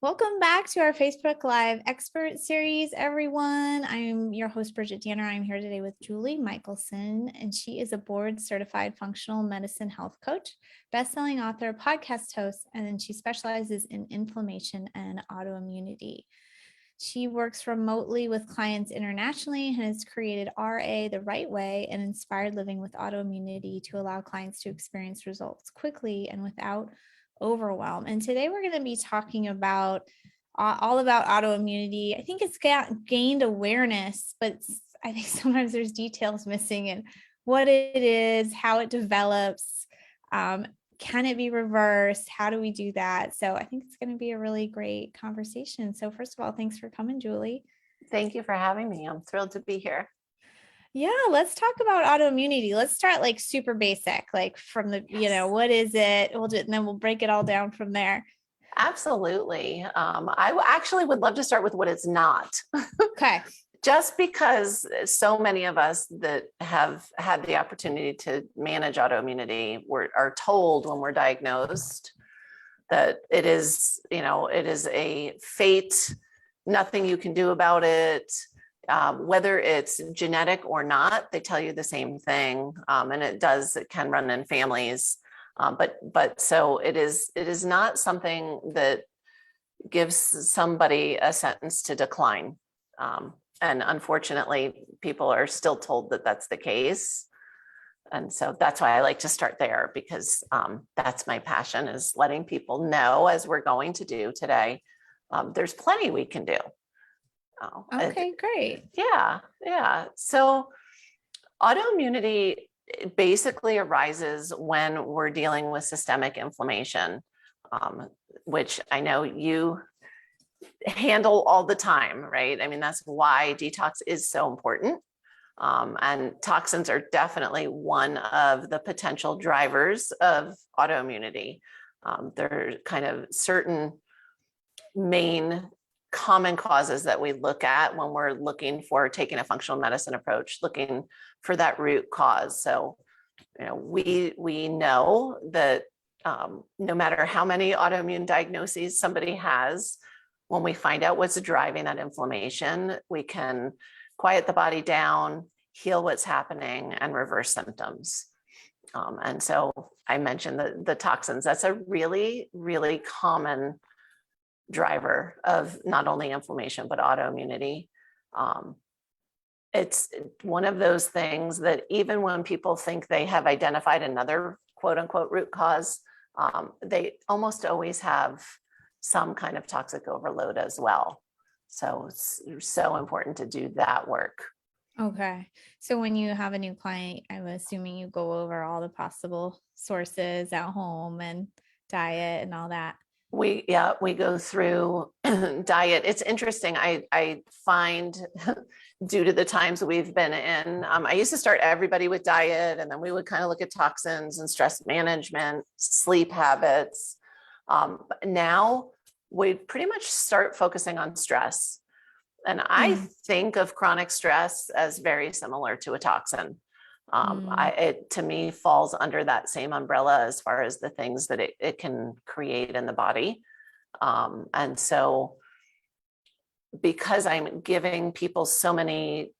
Welcome back to our Facebook Live expert series, everyone. I'm your host, Bridget Danner. I'm here today with Julie Michelson, and she is a board certified functional medicine health coach, best-selling author, podcast host, and then she specializes in inflammation and autoimmunity. She works remotely with clients internationally and has created RA the Right Way and Inspired Living with Autoimmunity to allow clients to experience results quickly and without overwhelm. And today we're going to be talking about all about autoimmunity. I think it's gained awareness, but I think sometimes there's details missing in what it is, how it develops. Can it be reversed? How do we do that? So I think it's going to be a really great conversation. So first of all, thanks for coming, Julie. Thank you for having me. I'm thrilled to be here. Yeah, let's talk about autoimmunity. Let's start like super basic, like from the, what is it? We'll do it and then we'll break it all down from there. Absolutely. I actually would love to start with what it's not. Okay. Just because so many of us that have had the opportunity to manage autoimmunity are told when we're diagnosed that it is a fate, nothing you can do about it. Whether it's genetic or not, they tell you the same thing, and it can run in families. But so it is not something that gives somebody a sentence to decline. And unfortunately, people are still told that that's the case. And so that's why I like to start there, because that's my passion, is letting people know, as we're going to do today, there's plenty we can do. Okay, great. Yeah. So autoimmunity basically arises when we're dealing with systemic inflammation, which I know you handle all the time, right? I mean, that's why detox is so important. And toxins are definitely one of the potential drivers of autoimmunity. There are kind of certain main common causes that we look at when we're looking for taking a functional medicine approach, looking for that root cause. So, we know that no matter how many autoimmune diagnoses somebody has, when we find out what's driving that inflammation, we can quiet the body down, heal what's happening, and reverse symptoms. And so I mentioned the toxins. That's a really, really common driver of not only inflammation, but autoimmunity. It's one of those things that even when people think they have identified another quote unquote root cause, they almost always have some kind of toxic overload as well. So it's so important to do that work. Okay. So when you have a new client, I'm assuming you go over all the possible sources at home and diet and all that. We go through diet. It's interesting. I find due to the times we've been in, I used to start everybody with diet, and then we would kind of look at toxins and stress management, sleep habits. Now we pretty much start focusing on stress. And I think of chronic stress as very similar to a toxin. It to me falls under that same umbrella as far as the things that it can create in the body. And so because I'm giving people so many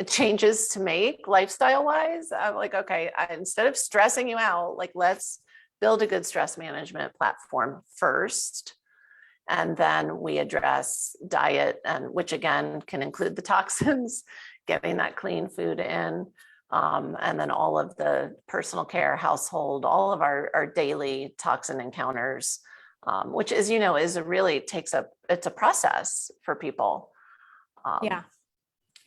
changes to make lifestyle wise, I'm like, okay, instead of stressing you out, like let's build a good stress management platform first. And then we address diet, and which again can include the toxins, getting that clean food in. And then all of the personal care, household, all of our daily toxin encounters, which is really it's a process for people. Yeah,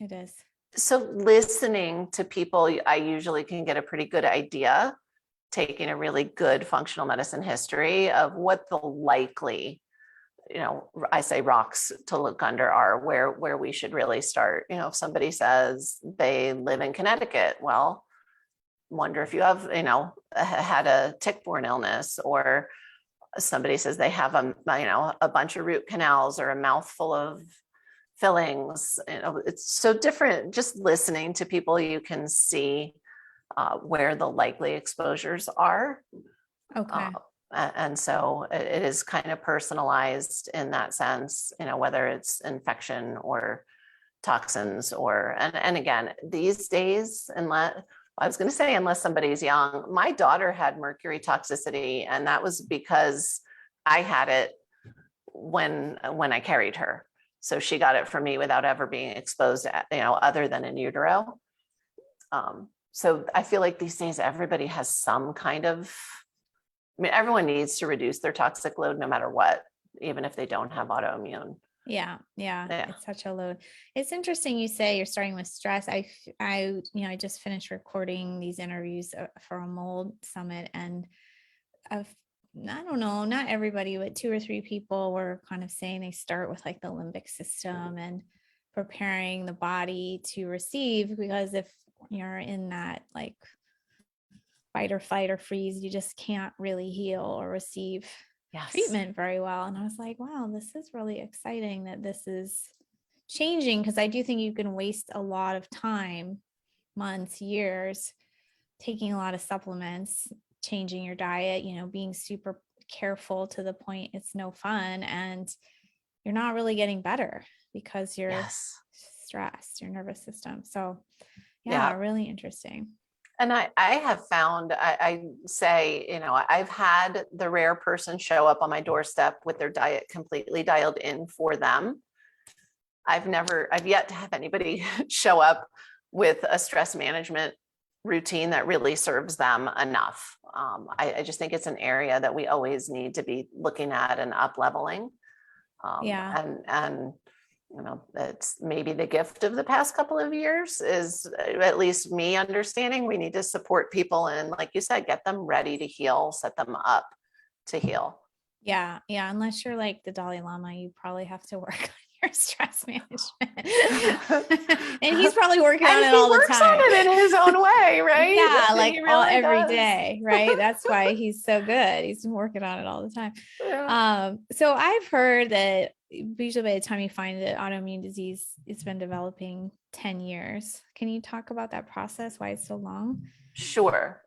it is. So listening to people, I usually can get a pretty good idea, taking a really good functional medicine history of what the likely, I say rocks to look under are, where we should really start. If somebody says they live in Connecticut, well, wonder if you have, had a tick-borne illness, or somebody says they have a bunch of root canals or a mouthful of fillings. It's so different. Just listening to people, you can see where the likely exposures are. Okay. And so it is kind of personalized in that sense, whether it's infection or toxins and again, these days, unless somebody's young, my daughter had mercury toxicity, and that was because I had it when I carried her. So she got it from me without ever being exposed, other than in utero. So I feel like these days everybody has some kind of, everyone needs to reduce their toxic load no matter what, even if they don't have autoimmune. Yeah. Yeah. It's such a load. It's interesting you say you're starting with stress. I just finished recording these interviews for a mold summit, and I don't know, not everybody, but 2 or 3 people were kind of saying they start with like the limbic system and preparing the body to receive, because if you're in that like fight or flight or freeze, you just can't really heal or receive treatment very well. And I was like, wow, this is really exciting that this is changing, because I do think you can waste a lot of time, months, years, taking a lot of supplements, changing your diet, being super careful to the point it's no fun, and you're not really getting better because you're stressed, your nervous system. So yeah, really interesting. And I have found, I say, I've had the rare person show up on my doorstep with their diet completely dialed in for them. I've yet to have anybody show up with a stress management routine that really serves them enough. I just think it's an area that we always need to be looking at and up leveling. And it's maybe the gift of the past couple of years is, at least me understanding, we need to support people and, like you said, get them ready to heal, set them up to heal. Yeah. Unless you're like the Dalai Lama, you probably have to work on your stress management. And he's probably working on it all the time. He works on it in his own way, right? Yeah, like every day, right? That's why he's so good. He's working on it all the time. Yeah. So I've heard that usually by the time you find the autoimmune disease, it's been developing 10 years. Can you talk about that process, why it's so long? Sure.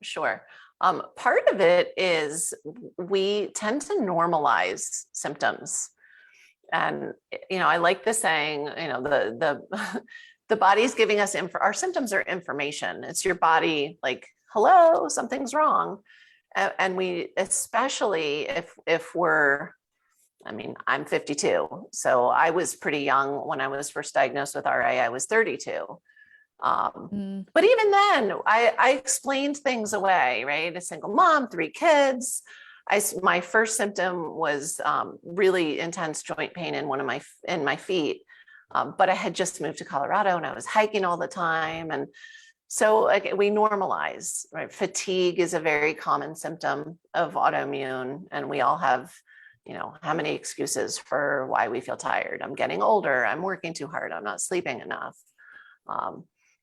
Part of it is we tend to normalize symptoms. And, I like the saying, the body's giving us our symptoms are information. It's your body like, hello, something's wrong. And we, especially if we're, I'm 52. So I was pretty young when I was first diagnosed with RA. I was 32. But even then I explained things away, right? A single mom, 3 kids. My first symptom was really intense joint pain in my feet. But I had just moved to Colorado and I was hiking all the time. And so we normalize, right? Fatigue is a very common symptom of autoimmune. And we all have, how many excuses for why we feel tired. I'm getting older. I'm working too hard. I'm not sleeping enough.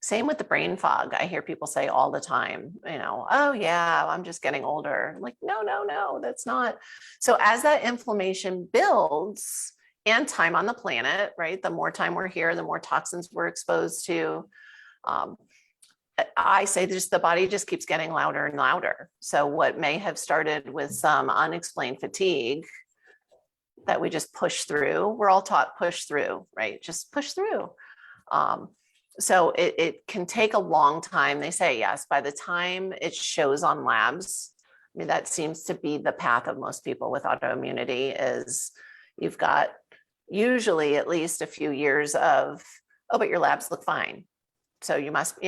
Same with the brain fog. I hear people say all the time, oh yeah, I'm just getting older. Like, no, that's not. So as that inflammation builds and time on the planet, right? The more time we're here, the more toxins we're exposed to. I say the body just keeps getting louder and louder. So what may have started with some unexplained fatigue that we just push through, we're all taught push through, right? Just push through. So it can take a long time. They say, yes, by the time it shows on labs, that seems to be the path of most people with autoimmunity is you've got usually at least a few years of, oh, but your labs look fine. So you must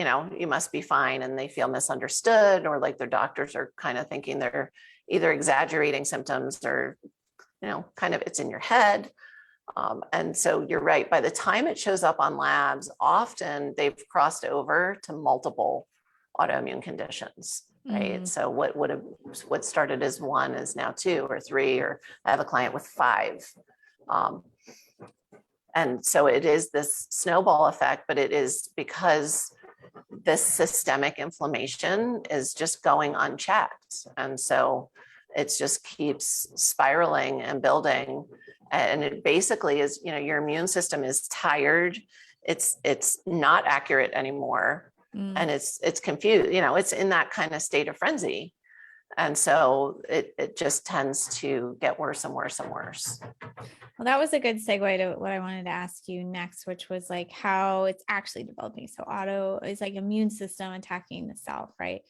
be fine. And they feel misunderstood, or like their doctors are kind of thinking they're either exaggerating symptoms or, kind of it's in your head. And so you're right. By the time it shows up on labs, often they've crossed over to multiple autoimmune conditions, right? So what started as 1 is now 2 or 3, or I have a client with 5. And so it is this snowball effect, but it is because this systemic inflammation is just going unchecked. And so it just keeps spiraling and building. And it basically is, your immune system is tired. It's not accurate anymore. And it's confused, it's in that kind of state of frenzy. And so it just tends to get worse and worse and worse. Well, that was a good segue to what I wanted to ask you next, which was like how it's actually developing. So auto is like immune system attacking the self, right?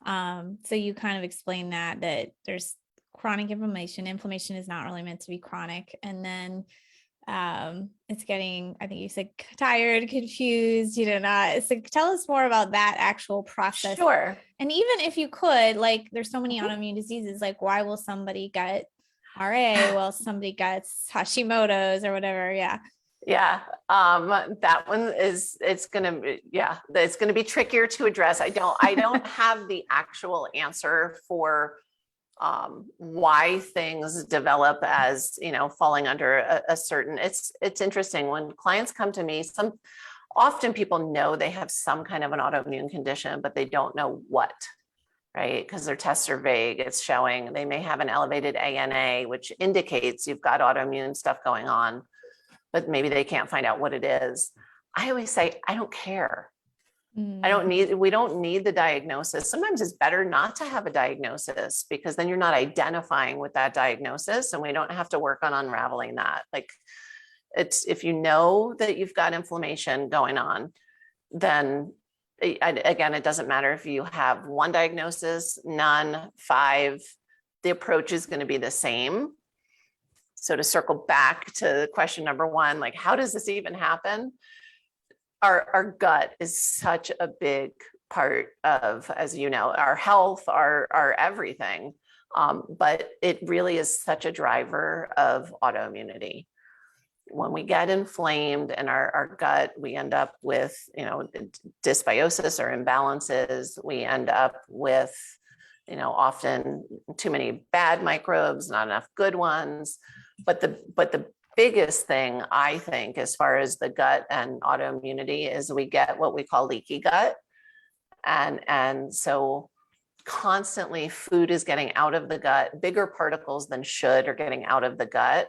So you kind of explained that there's chronic inflammation. Inflammation is not really meant to be chronic. And then it's getting, I think you said tired, confused, not. So tell us more about that actual process. Sure. And even if you could, like, there's so many Mhm. autoimmune diseases, like why will somebody get RA? Well, somebody gets Hashimoto's or whatever. Yeah. Yeah. That one is, it's gonna be trickier to address. I don't have the actual answer for why things develop as, falling under a certain, it's interesting when clients come to me, often people know they have some kind of an autoimmune condition, but they don't know what, right? Because their tests are vague. It's showing they may have an elevated ANA, which indicates you've got autoimmune stuff going on, but maybe they can't find out what it is. I always say, I don't care. We don't need the diagnosis. Sometimes it's better not to have a diagnosis because then you're not identifying with that diagnosis and we don't have to work on unraveling that. Like if you know that you've got inflammation going on, then again, it doesn't matter if you have one diagnosis, none, 5, the approach is going to be the same. So to circle back to question number 1, like, how does this even happen? Our gut is such a big part of, as you know, our health, our everything. But it really is such a driver of autoimmunity. When we get inflamed in our gut, we end up with, dysbiosis or imbalances. We end up with, often too many bad microbes, not enough good ones. But the biggest thing, I think, as far as the gut and autoimmunity is we get what we call leaky gut. And so constantly food is getting out of the gut, bigger particles than should are getting out of the gut.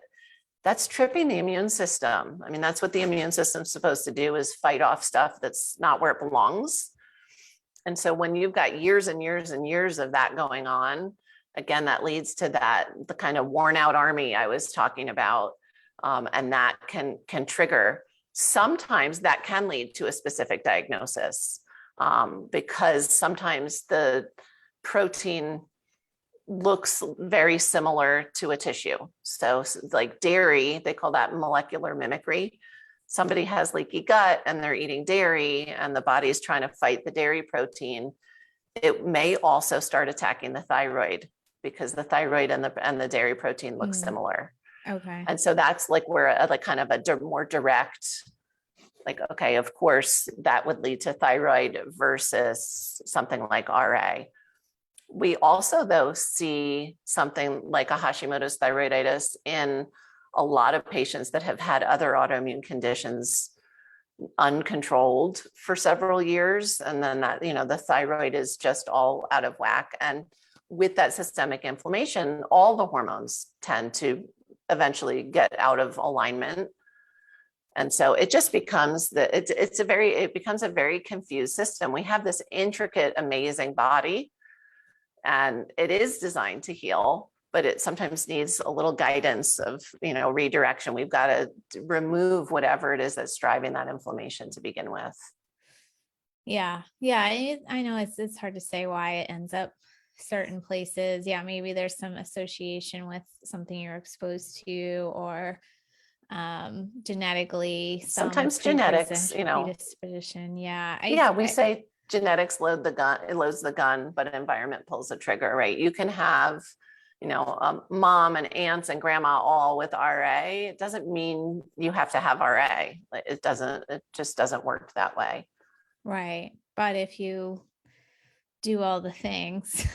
That's tripping the immune system. I mean, that's what the immune system's supposed to do, is fight off stuff that's not where it belongs. And so when you've got years and years and years of that going on, again, that leads to the kind of worn out army I was talking about. And that can trigger. Sometimes that can lead to a specific diagnosis because sometimes the protein looks very similar to a tissue. So like dairy, they call that molecular mimicry. Somebody has leaky gut and they're eating dairy and the body's trying to fight the dairy protein. It may also start attacking the thyroid because the thyroid and the dairy protein look similar. Okay. And so that's like where like kind of a more direct, like, okay, of course that would lead to thyroid versus something like RA. We also though see something like a Hashimoto's thyroiditis in a lot of patients that have had other autoimmune conditions uncontrolled for several years. And then that, the thyroid is just all out of whack. And with that systemic inflammation, all the hormones tend to eventually get out of alignment. And so it just becomes it becomes a very confused system. We have this intricate, amazing body, and it is designed to heal, but it sometimes needs a little guidance of, redirection. We've got to remove whatever it is that's driving that inflammation to begin with. Yeah. I know it's hard to say why it ends up certain places. Yeah, maybe there's some association with something you're exposed to or genetically. Sometimes genetics, predisposition. We say genetics loads the gun, but environment pulls the trigger, right? You can have, mom and aunts and grandma all with RA. It doesn't mean you have to have RA. It just doesn't work that way. Right. But if you do all the things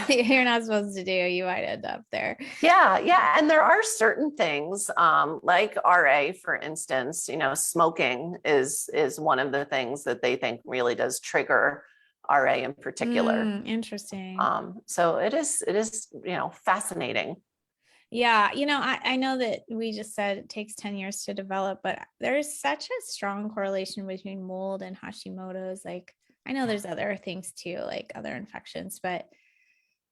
you're not supposed to do, you might end up there. Yeah. And there are certain things like RA, for instance, smoking is one of the things that they think really does trigger RA in particular. Interesting. So it is, fascinating. Yeah. I know that we just said it takes 10 years to develop, but there's such a strong correlation between mold and Hashimoto's. Like, I know there's other things too, like other infections, but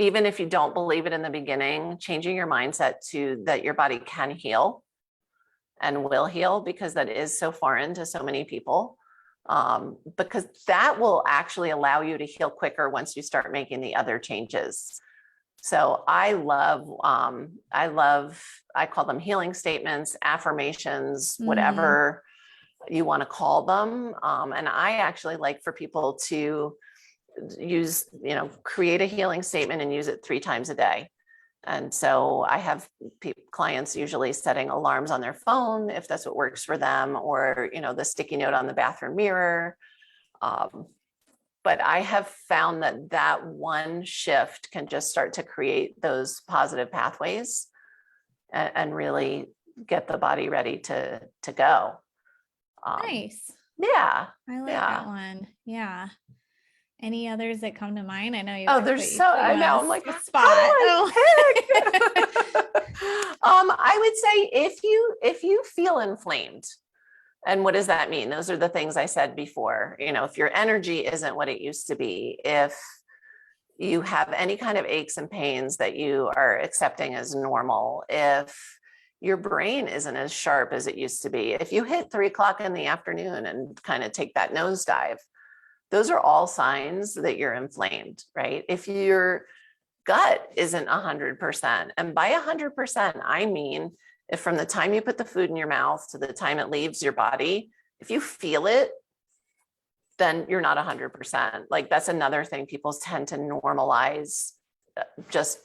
even if you don't believe it in the beginning, changing your mindset to that your body can heal and will heal, because that is so foreign to so many people. Because that will actually allow you to heal quicker once you start making the other changes. So I call them healing statements, affirmations, whatever you want to call them. And I actually like for people to use, create a healing statement and use it 3 times a day. And so I have clients usually setting alarms on their phone if that's what works for them, or, the sticky note on the bathroom mirror. But I have found that one shift can just start to create those positive pathways and really get the body ready to go. Nice. Yeah. I like that one. Yeah. Any others that come to mind? I know you. Oh, there's so, I know. I'm like, a spot. I would say if you feel inflamed, and what does that mean? Those are the things I said before. If your energy isn't what it used to be, if you have any kind of aches and pains that you are accepting as normal, if your brain isn't as sharp as it used to be, if you hit 3 o'clock in the afternoon and kind of take that nosedive, those are all signs that you're inflamed, right? If your gut isn't 100%, and by 100%, I mean, if from the time you put the food in your mouth to the time it leaves your body, if you feel it, then you're not 100%. Like, that's another thing people tend to normalize just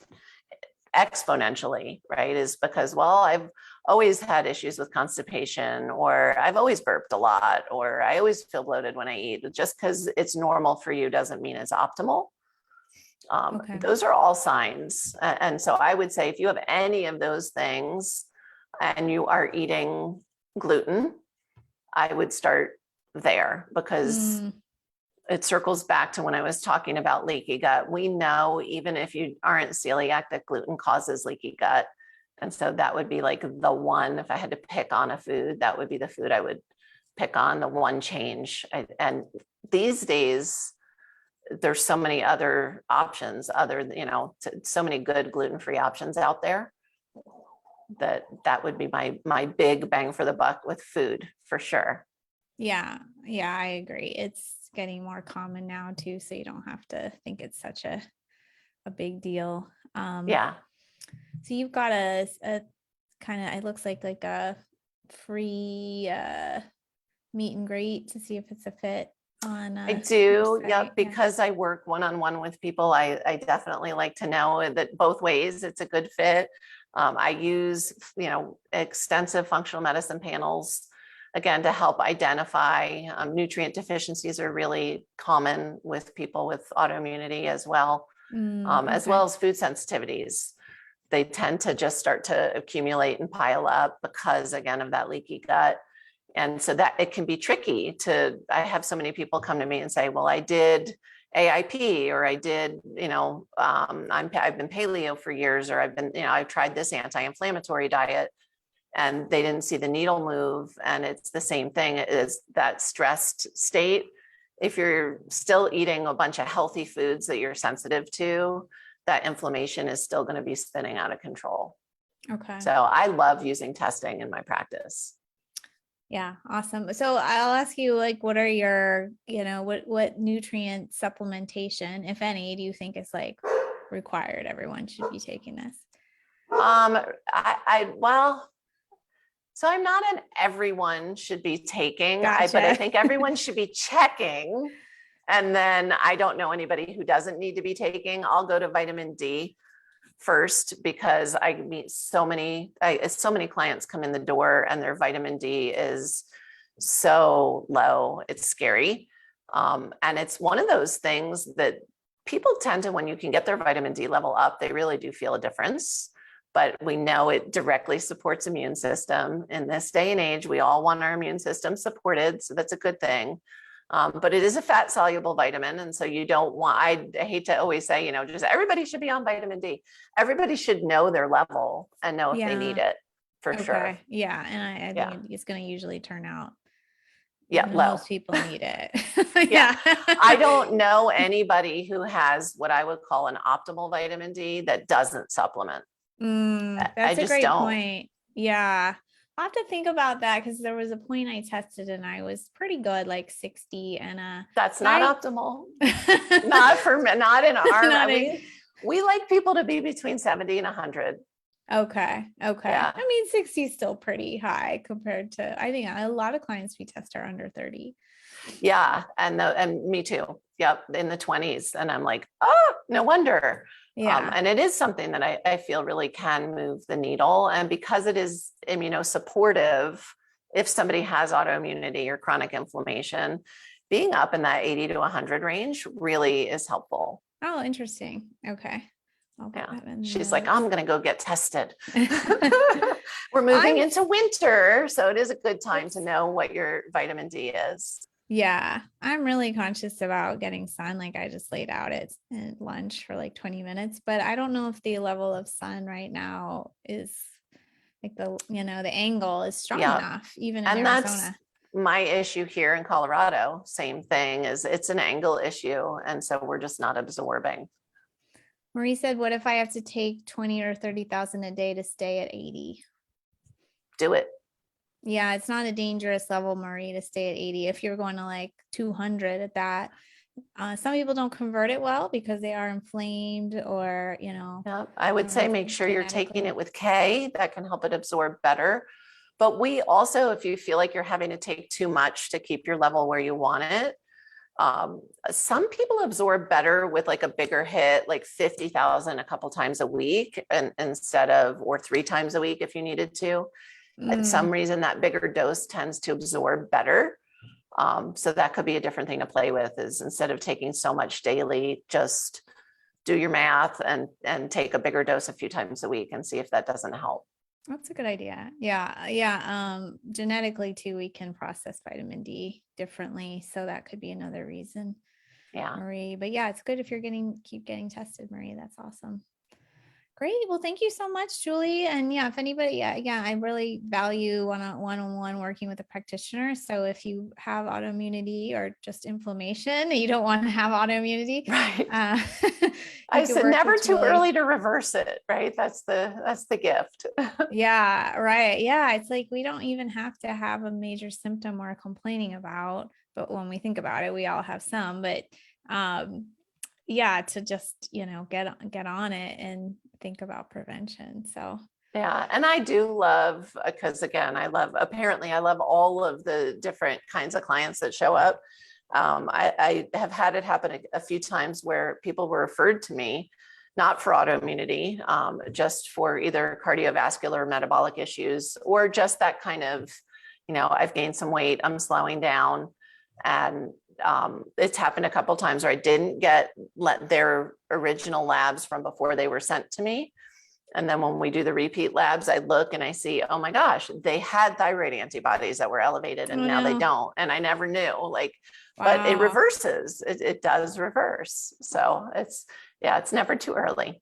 exponentially, right? Is because, well, I've always had issues with constipation, or I've always burped a lot, or I always feel bloated when I eat. Just because it's normal for you doesn't mean it's optimal. Okay. Those are all signs. And so I would say if you have any of those things and you are eating gluten, I would start there, because it circles back to when I was talking about leaky gut. We know even if you aren't celiac, that gluten causes leaky gut. And so that would be like the one, if I had to pick on a food, that would be the food I would pick on, the one change. And these days, there's so many other options, so many good gluten-free options out there, that would be my big bang for the buck with food, for sure. Yeah, I agree. It's getting more common now too, so you don't have to think it's such a big deal. Yeah. So you've got a kind of, it looks like a free meet and greet to see if it's a fit on. I do, website. yeah, because I work one-on-one with people. I definitely like to know that both ways it's a good fit. I use, extensive functional medicine panels, again, to help identify nutrient deficiencies are really common with people with autoimmunity as well, as well as food sensitivities. They tend to just start to accumulate and pile up because, again, of that leaky gut. And so that it can be tricky I have so many people come to me and say, well, I did AIP, or I did, I've been paleo for years, or I've tried this anti-inflammatory diet, and they didn't see the needle move. And it's the same thing as that stressed state. If you're still eating a bunch of healthy foods that you're sensitive to, that inflammation is still going to be spinning out of control. Okay. So I love using testing in my practice. Yeah. Awesome. So I'll ask you, what are your, what nutrient supplementation, if any, do you think is required? Everyone should be taking this. So I'm not an everyone should be taking, Gotcha. but I think everyone should be checking. And then I don't know anybody who doesn't need to be taking. I'll go to vitamin D first, because I meet so many clients come in the door and their vitamin D is so low, it's scary. And it's one of those things that people tend to, when you can get their vitamin D level up, they really do feel a difference. But we know it directly supports immune system. In this day and age, we all want our immune system supported, so that's a good thing. But it is a fat soluble vitamin. And so you don't want, I hate to always say, just everybody should be on vitamin D. Everybody should know their level and know if they need it, for sure. Yeah. And I think it's going to usually turn out Yeah, even though low. most people need it. Yeah. I don't know anybody who has what I would call an optimal vitamin D that doesn't supplement. I That's a just great don't. point. Yeah. I'll have to think about that because there was a point I tested and I was pretty good, like 60 and That's not I optimal. Not for me, not in our, not a, we like people to be between 70 and 100. okay. Yeah. I mean, 60 is still pretty high compared to, I think a lot of clients we test are under 30. Yeah. And me too. Yep. In the 20s. And I'm like, oh, no wonder. Yeah. And it is something that I feel really can move the needle. And because it is immunosupportive, if somebody has autoimmunity or chronic inflammation, being up in that 80 to 100 range really is helpful. Oh, interesting. Okay. I'll put Yeah. that in She's like, notes. I'm going to go get tested. We're moving into winter. So it is a good time to know what your vitamin D is. Yeah, I'm really conscious about getting sun. Like I just laid out at lunch for like 20 minutes, but I don't know if the level of sun right now is like the angle is strong Yeah. enough, even in And that's Arizona. my issue here in Colorado. Same thing, is it's an angle issue. And so we're just not absorbing. Marie said, what if I have to take 20 or 30,000 a day to stay at 80? Do it. Yeah, it's not a dangerous level, Marie, to stay at 80. If you're going to like 200 at that, some people don't convert it well because they are inflamed or, Yeah, I would say make sure you're taking genetically. it with K. That can help it absorb better. But we also, if you feel like you're having to take too much to keep your level where you want it, some people absorb better with like a bigger hit, like 50,000 a couple times a week, and instead of, or 3 times a week if you needed to. For some reason, that bigger dose tends to absorb better. So that could be a different thing to play with, is instead of taking so much daily, just do your math and take a bigger dose a few times a week and see if that doesn't help. That's a good idea. Yeah. Genetically too, we can process vitamin D differently. So that could be another reason, Yeah. Marie. But yeah, it's good if you're keep getting tested, Marie. That's awesome. Great. Well, thank you so much, Julie. And yeah, if anybody, I really value one-on-one working with a practitioner. So if you have autoimmunity or just inflammation, you don't want to have autoimmunity. Right. You I can said work never with too Julie. early to reverse it, right? That's the gift. Yeah, right. Yeah, it's like we don't even have to have a major symptom we're complaining about, but when we think about it, we all have some, but yeah, to just, get on it and think about prevention. So Yeah. And I do love, because again, apparently I love all of the different kinds of clients that show up. I have had it happen a few times where people were referred to me, not for autoimmunity, just for either cardiovascular or metabolic issues, or just that kind of, I've gained some weight, I'm slowing down. And it's happened a couple of times where I didn't get their original labs from before they were sent to me. And then when we do the repeat labs, I look and I see, oh my gosh, they had thyroid antibodies that were elevated and now they don't. And I never knew, but it reverses. It does reverse. So it's never too early.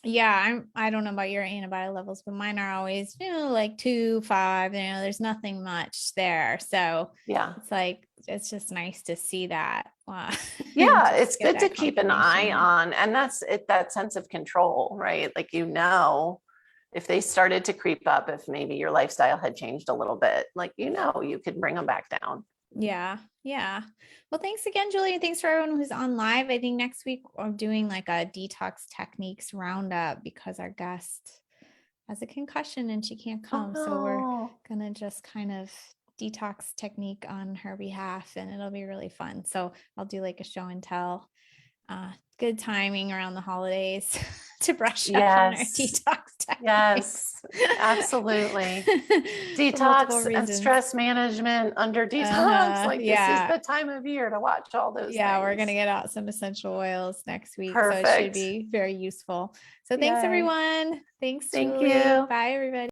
Yeah, I don't know about your antibody levels, but mine are always, like 2, 5, there's nothing much there. So yeah, it's like, it's just nice to see that. Wow. Yeah, it's good to keep an eye on. And that's it, that sense of control, right? Like, if they started to creep up, if maybe your lifestyle had changed a little bit, you could bring them back down. Yeah. Well, thanks again, Julie. And thanks for everyone who's on live. I think next week I'm doing like a detox techniques roundup because our guest has a concussion and she can't come. Oh, So we're no. going to just kind of detox technique on her behalf and it'll be really fun. So I'll do like a show and tell. Good timing around the holidays to brush up on our detox techniques. Yes, absolutely. Detox and stress management under detox. This is the time of year to watch all those things. We're going to get out some essential oils next week. Perfect. So it should be very useful. So thanks, everyone. Thanks, Julie. Thank you. Bye, everybody.